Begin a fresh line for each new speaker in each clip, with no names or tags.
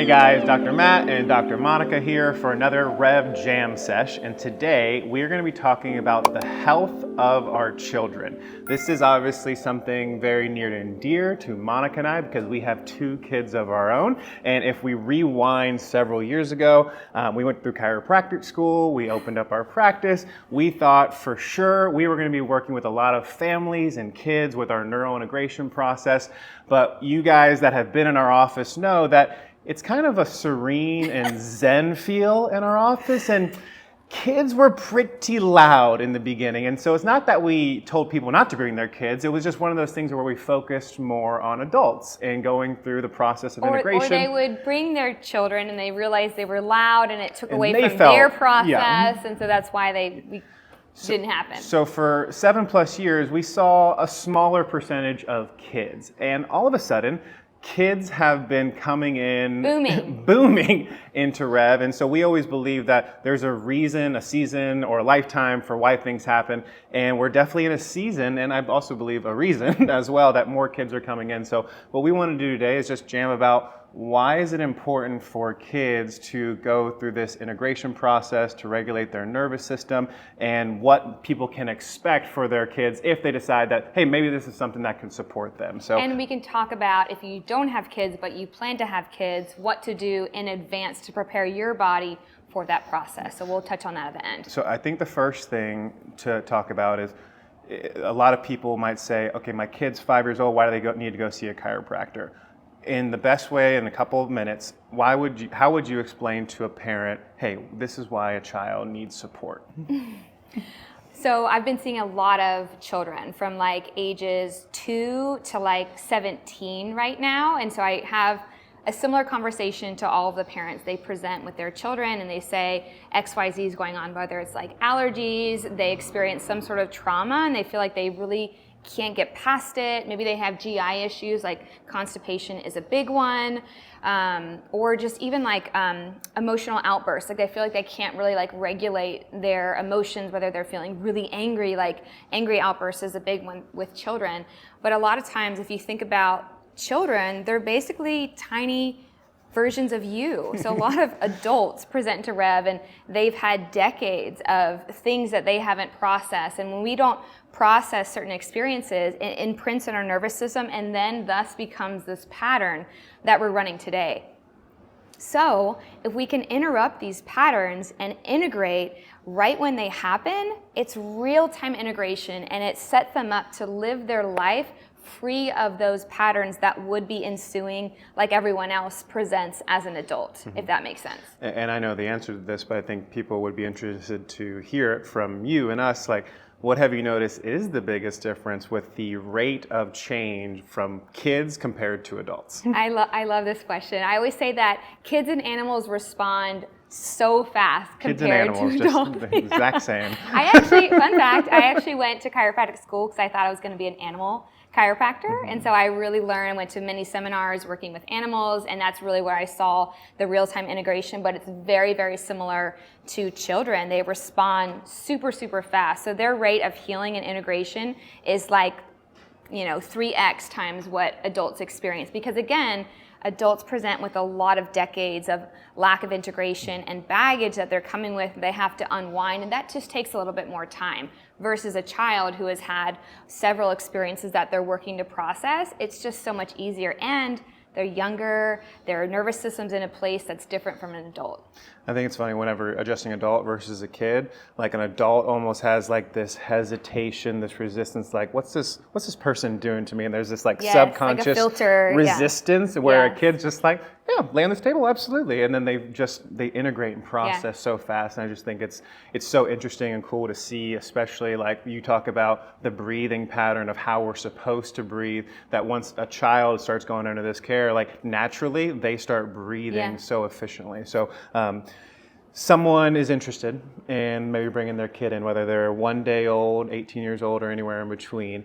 guys, Dr. Matt and Dr. Monica here for another REV Jam Sesh, and today we're going to be talking about the health of our children. This is obviously something very near and dear to Monica and I because we have two kids of our own, and if we rewind several years ago, we went through chiropractic school, we opened up our practice, we thought for sure we were going to be working with a lot of families and kids with our neurointegration process, but you guys that have been in our office know that it's kind of a serene and zen feel in our office, and kids were pretty loud in the beginning. And so it's not that we told people not to bring their kids, it was just one of those things where we focused more on adults and going through the process of integration.
Or they would bring their children and they realized they were loud and it took away from
felt,
their process,
yeah.
And so that's why didn't happen.
So for 7+ years, we saw a smaller percentage of kids, and all of a sudden, kids have been coming in booming into REV, and so we always believe that there's a reason, a season, or a lifetime for why things happen, and we're definitely in a season, and I also believe a reason as well that more kids are coming in. So what we want to do today is just jam about why is it important for kids to go through this integration process to regulate their nervous system, and what people can expect for their kids if they decide that, hey, maybe this is something that can support them.
And we can talk about if you don't have kids but you plan to have kids, what to do in advance to prepare your body for that process. So we'll touch on that at the end.
So I think the first thing to talk about is a lot of people might say, okay, my kid's 5 years old, why do they need to go see a chiropractor? In the best way, in a couple of minutes, how would you explain to a parent, hey, this is why a child needs support?
So I've been seeing a lot of children from like ages 2 to like 17 right now. And so I have a similar conversation to all of the parents. They present with their children and they say XYZ is going on, whether it's like allergies, they experience some sort of trauma and they feel like they really can't get past it. Maybe they have GI issues, like constipation is a big one, or just even like emotional outbursts. Like they feel like they can't really like regulate their emotions, whether they're feeling really angry, like angry outbursts is a big one with children. But a lot of times if you think about children, they're basically tiny versions of you. So a lot of adults present to REV and they've had decades of things that they haven't processed. And when we don't process certain experiences, it imprints in our nervous system and then thus becomes this pattern that we're running today. So if we can interrupt these patterns and integrate right when they happen, it's real-time integration and it sets them up to live their life free of those patterns that would be ensuing like everyone else presents as an adult, if that makes sense.
And I know the answer to this, but I think people would be interested to hear it from you and us. Like, what have you noticed is the biggest difference with the rate of change from kids compared to adults?
I love this question. I always say that kids and animals respond so fast compared to adults.
Kids and animals, just the exact same.
Fun fact, I actually went to chiropractic school because I thought I was going to be an animal chiropractor, and so I really learned, went to many seminars working with animals, and that's really where I saw the real-time integration, but it's very, very similar to children. They respond super, super fast. So their rate of healing and integration is like, 3x times what adults experience. Because again, adults present with a lot of decades of lack of integration and baggage that they're coming with, they have to unwind, and that just takes a little bit more time. Versus a child who has had several experiences that they're working to process, it's just so much easier. And they're younger, their nervous system's in a place that's different from an adult.
I think it's funny whenever adjusting adult versus a kid, like an adult almost has like this hesitation, this resistance, like what's this person doing to me? And there's this like subconscious
like a filter,
resistance where a kid's just like, yeah, lay on this table, absolutely. And then they integrate and process so fast. And I just think it's so interesting and cool to see, especially like you talk about the breathing pattern of how we're supposed to breathe, that once a child starts going under this care, like naturally they start breathing so efficiently. So someone is interested in maybe bringing their kid in, whether they're 1 day old, 18 years old, or anywhere in between.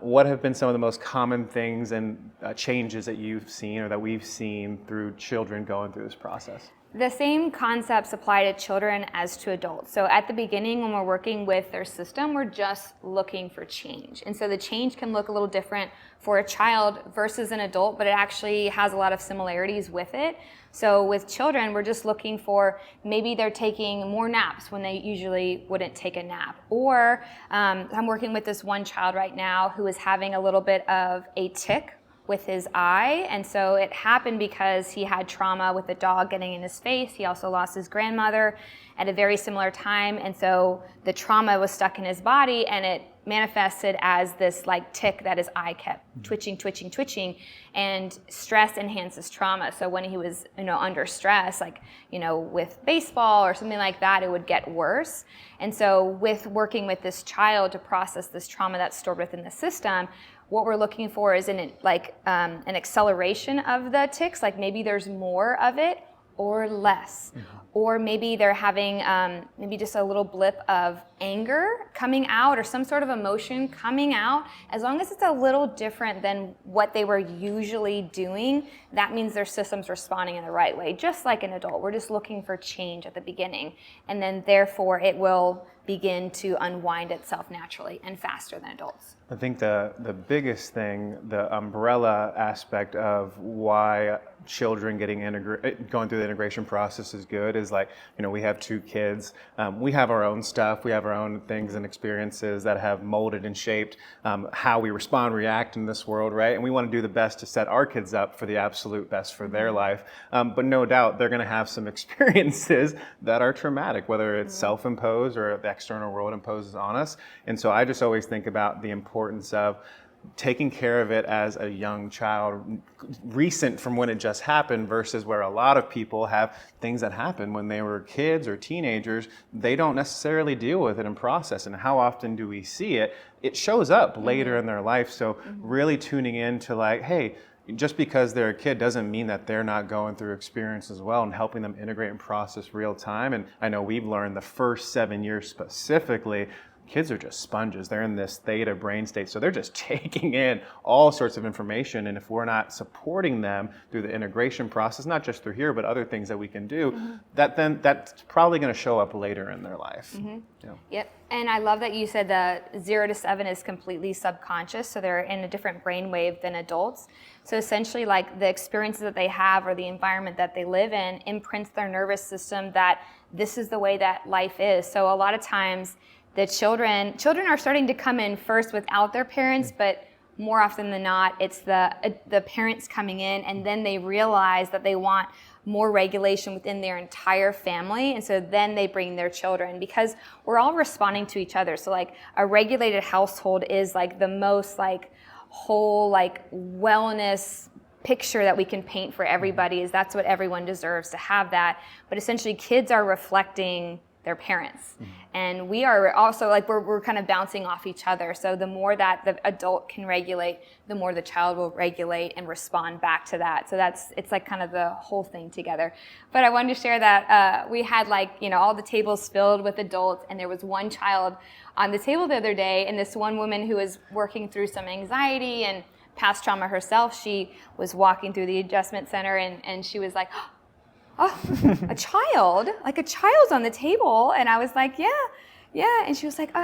What have been some of the most common things and changes that you've seen or that we've seen through children going through this process?
The same concepts apply to children as to adults. So at the beginning, when we're working with their system, we're just looking for change. And so the change can look a little different for a child versus an adult, but it actually has a lot of similarities with it. So with children, we're just looking for, maybe they're taking more naps when they usually wouldn't take a nap. Or I'm working with this one child right now who is having a little bit of a tic with his eye, and so it happened because he had trauma with a dog getting in his face. He also lost his grandmother at a very similar time, and so the trauma was stuck in his body, and it manifested as this like tic that his eye kept twitching, and stress enhances trauma. So when he was, under stress, like, with baseball or something like that, it would get worse. And so with working with this child to process this trauma that's stored within the system, what we're looking for is an acceleration of the tics, like maybe there's more of it or less. Or maybe they're having maybe just a little blip of anger coming out or some sort of emotion coming out. As long as it's a little different than what they were usually doing, that means their system's responding in the right way, just like an adult. We're just looking for change at the beginning, and then therefore it will begin to unwind itself naturally and faster than adults.
I think the biggest thing, the umbrella aspect of why children going through the integration process is good is like, we have 2 kids. We have our own stuff. We have our own things and experiences that have molded and shaped how we respond, react in this world, right? And we want to do the best to set our kids up for the absolute best for their life. But no doubt they're going to have some experiences that are traumatic, whether it's self-imposed or the external world imposes on us. And so I just always think about the importance of taking care of it as a young child, recent from when it just happened, versus where a lot of people have things that happened when they were kids or teenagers. They don't necessarily deal with it and process. And how often do we see it? It shows up later in their life. So really tuning in to like, hey, just because they're a kid doesn't mean that they're not going through experience as well, and helping them integrate and process real time. And I know we've learned the first 7 years specifically, kids are just sponges. They're in this theta brain state, so they're just taking in all sorts of information. And if we're not supporting them through the integration process, not just through here, but other things that we can do, that's probably going to show up later in their life.
Yep. And I love that you said the 0 to 7 is completely subconscious, so they're in a different brainwave than adults. So essentially, like, the experiences that they have or the environment that they live in imprints their nervous system that this is the way that life is. So a lot of times, the children are starting to come in first without their parents, but more often than not, it's the parents coming in, and then they realize that they want more regulation within their entire family, and so then they bring their children, because we're all responding to each other. So like a regulated household is like the most like whole like wellness picture that we can paint for everybody, is that's what everyone deserves, to have that. But essentially kids are reflecting their parents. And we are also like, we're kind of bouncing off each other. So the more that the adult can regulate, the more the child will regulate and respond back to that. So it's like kind of the whole thing together. But I wanted to share that we had like, all the tables filled with adults, and there was one child on the table the other day, and this one woman who was working through some anxiety and past trauma herself, she was walking through the adjustment center, and she was like, oh, a child's on the table. And I was like, yeah. And she was like,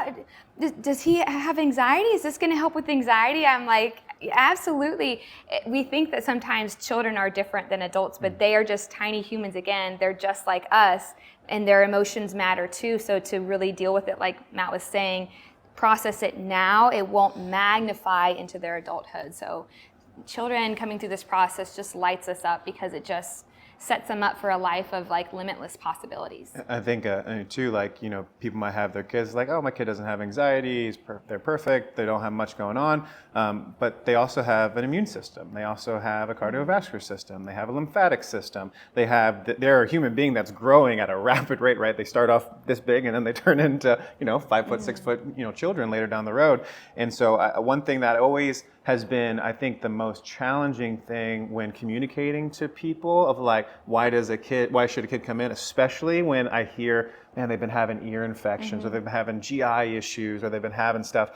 does he have anxiety? Is this going to help with anxiety? I'm like, absolutely. We think that sometimes children are different than adults, but they are just tiny humans. Again, they're just like us, and their emotions matter too. So to really deal with it, like Matt was saying, process it now, it won't magnify into their adulthood. So children coming through this process just lights us up, because it just sets them up for a life of like limitless possibilities.
I think too, like, people might have their kids like, oh, my kid doesn't have anxiety, they're perfect, they don't have much going on, but they also have an immune system, they also have a cardiovascular system, they have a lymphatic system, they're a human being that's growing at a rapid rate, right? They start off this big and then they turn into 5 foot, 6 foot children later down the road. And so one thing that always has been, I think, the most challenging thing when communicating to people of like, why should a kid come in, especially when I hear, man, they've been having ear infections, or they've been having GI issues, or they've been having stuff.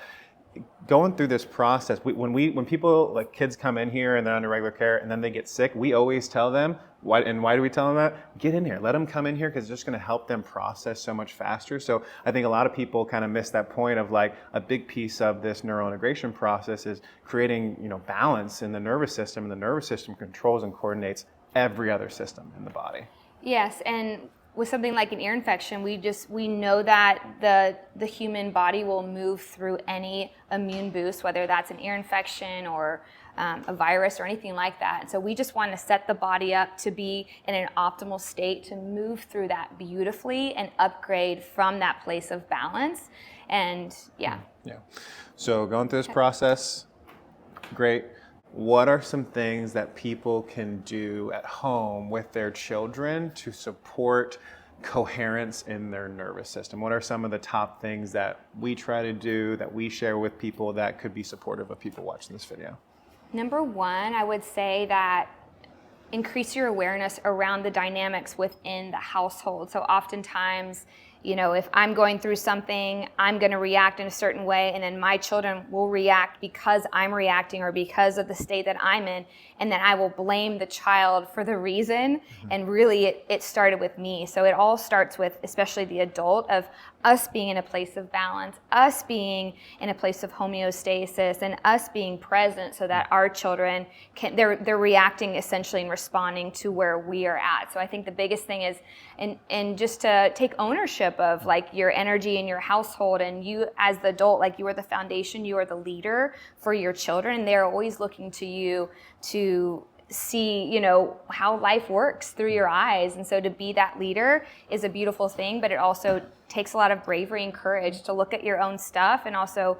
going through this process, when people, like kids come in here and they're under regular care and then they get sick, we always tell them, why do we tell them that? Get in here, let them come in here, because it's just going to help them process so much faster. So I think a lot of people kind of miss that point of like a big piece of this neurointegration process is creating, balance in the nervous system, and the nervous system controls and coordinates every other system in the body.
Yes, and with something like an ear infection, we know that the human body will move through any immune boost, whether that's an ear infection or a virus or anything like that. And so we just want to set the body up to be in an optimal state to move through that beautifully and upgrade from that place of balance. And yeah.
So going through this process, great. What are some things that people can do at home with their children to support coherence in their nervous system? What are some of the top things that we try to do, that we share with people that could be supportive of people watching this video?
Number one, I would say that increase your awareness around the dynamics within the household. So oftentimes, if I'm going through something, I'm going to react in a certain way, and then my children will react because I'm reacting or because of the state that I'm in, and then I will blame the child for the reason, and really it started with me. So it all starts with, especially the adult, of us being in a place of balance, us being in a place of homeostasis, and us being present so that our children they're reacting essentially and responding to where we are at. So I think the biggest thing is, and just to take ownership of like your energy in your household, and you as the adult, like you are the foundation, you are the leader for your children, and they're always looking to you to see, how life works through your eyes. And so to be that leader is a beautiful thing, but it also takes a lot of bravery and courage to look at your own stuff and also,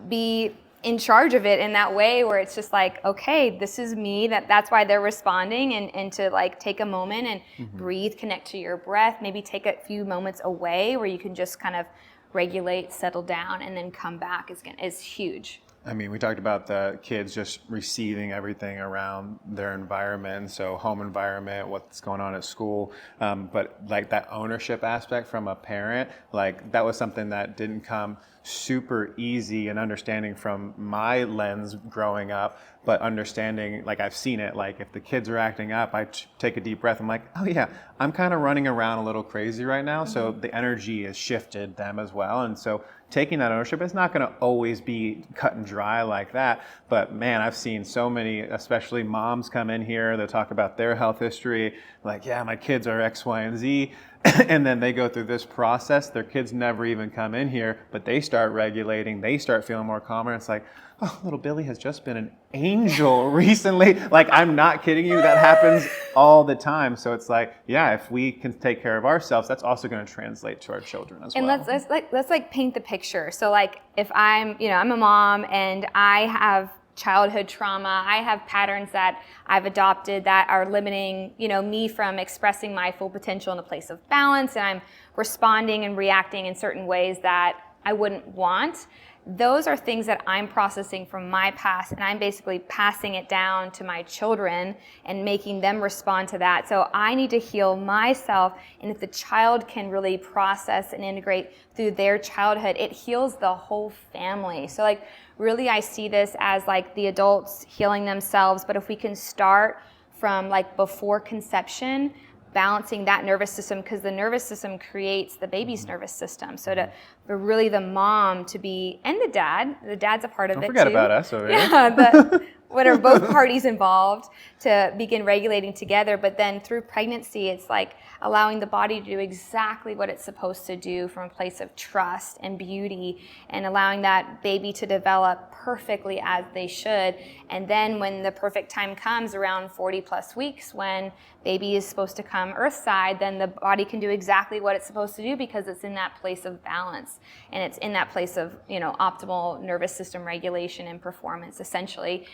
be in charge of it in that way where it's just like, okay, this is me, that's why they're responding, and to like take a moment and breathe, connect to your breath, maybe take a few moments away where you can just kind of regulate, settle down, and then come back is huge.
I mean, we talked about the kids just receiving everything around their environment, so home environment, what's going on at school, but like that ownership aspect from a parent, like that was something that didn't come super easy and understanding from my lens growing up, but understanding, like I've seen it, like if the kids are acting up, I take a deep breath, I'm like, oh yeah, I'm kind of running around a little crazy right now, so the energy has shifted them as well, and so taking that ownership, it's not going to always be cut and dry like that, but man, I've seen so many, especially moms come in here, they'll talk about their health history, like, yeah, my kids are X, Y, and Z, and then they go through this process, their kids never even come in here, but they start regulating, they start feeling more calmer, it's like, oh, little Billy has just been an angel recently. Like, I'm not kidding you, that happens all the time. So it's like, yeah, if we can take care of ourselves, that's also going to translate to our children as well.
And let's paint the picture. So like if I'm a mom and I have childhood trauma, I have patterns that I've adopted that are limiting, me from expressing my full potential in a place of balance, and I'm responding and reacting in certain ways that I wouldn't want. Those are things that I'm processing from my past, and I'm basically passing it down to my children and making them respond to that. So I need to heal myself, and if the child can really process and integrate through their childhood, it heals the whole family. So like really I see this as like the adults healing themselves, but if we can start from like before conception, balancing that nervous system, because the nervous system creates the baby's nervous system. So for really the mom to be, and the dad's a part of it too.
Don't forget about us over here.
Yeah, whatever, both parties involved to begin regulating together. But then through pregnancy, it's like allowing the body to do exactly what it's supposed to do from a place of trust and beauty, and allowing that baby to develop perfectly as they should. And then when the perfect time comes around 40 plus weeks, when baby is supposed to come earthside, then the body can do exactly what it's supposed to do because it's in that place of balance. And it's in that place of, optimal nervous system regulation and performance, essentially.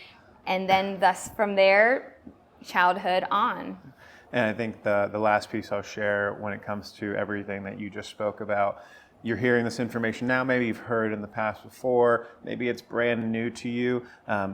And then thus from there, childhood on.
And I think the last piece I'll share when it comes to everything that you just spoke about, you're hearing this information now, maybe you've heard in the past before, maybe it's brand new to you,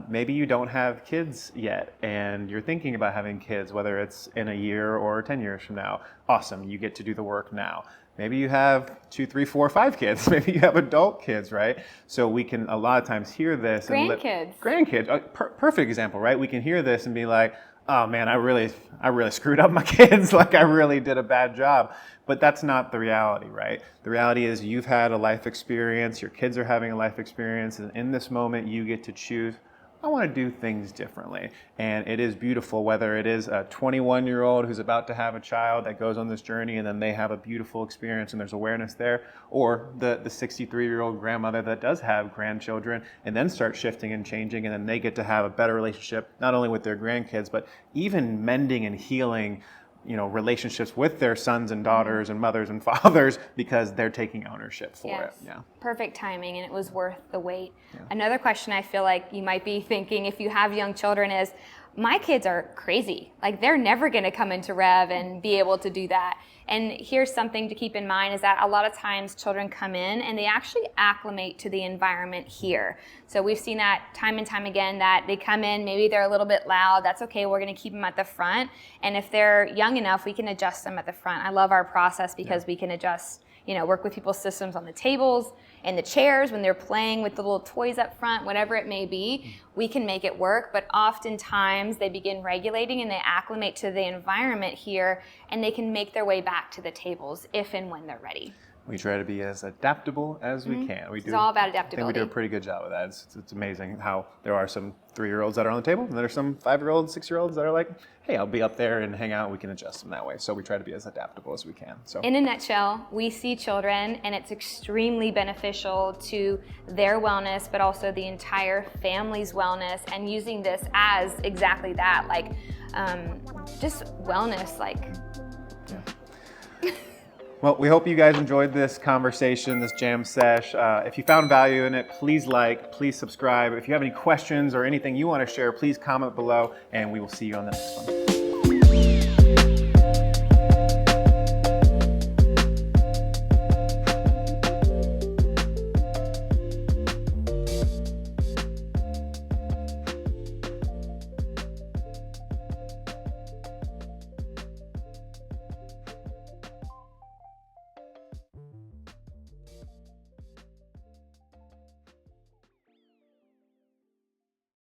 maybe you don't have kids yet and you're thinking about having kids, whether it's in a year or 10 years from now. Awesome, you get to do the work now. Maybe you have 2, 3, 4, 5 kids. Maybe you have adult kids, right? So we can a lot of times hear this.
Grandkids.
Grandkids. Perfect example, right? We can hear this and be like, oh man, I really screwed up my kids. Like I really did a bad job. But that's not the reality, right? The reality is you've had a life experience, your kids are having a life experience, and in this moment you get to choose, I want to do things differently. And it is beautiful, whether it is a 21-year-old who's about to have a child that goes on this journey and then they have a beautiful experience and there's awareness there, or the 63-year-old grandmother that does have grandchildren and then start shifting and changing, and then they get to have a better relationship, not only with their grandkids, but even mending and healing relationships with their sons and daughters and mothers and fathers because they're taking ownership for it. Yeah.
Perfect timing, and it was worth the wait. Yeah. Another question I feel like you might be thinking if you have young children is, my kids are crazy. Like they're never going to come into REV and be able to do that. And here's something to keep in mind is that a lot of times children come in and they actually acclimate to the environment here. So we've seen that time and time again, that they come in, maybe they're a little bit loud. That's okay. We're going to keep them at the front. And if they're young enough, we can adjust them at the front. I love our process because we can adjust, work with people's systems on the tables and the chairs when they're playing with the little toys up front, whatever it may be, we can make it work. But oftentimes they begin regulating and they acclimate to the environment here, and they can make their way back to the tables if and when they're ready.
We try to be as adaptable as we can.
It's all about adaptability.
I think we do a pretty good job of that. It's amazing how there are some 3-year-olds that are on the table, and there are some 5-year-olds, 6-year-olds that are like, hey, I'll be up there and hang out. We can adjust them that way. So we try to be as adaptable as we can. So
in a nutshell, we see children, and it's extremely beneficial to their wellness, but also the entire family's wellness, and using this as exactly that, like just wellness, like.
Yeah. Well, we hope you guys enjoyed this conversation, this jam sesh. If you found value in it, please like, please subscribe. If you have any questions or anything you want to share, please comment below, and we will see you on the next one.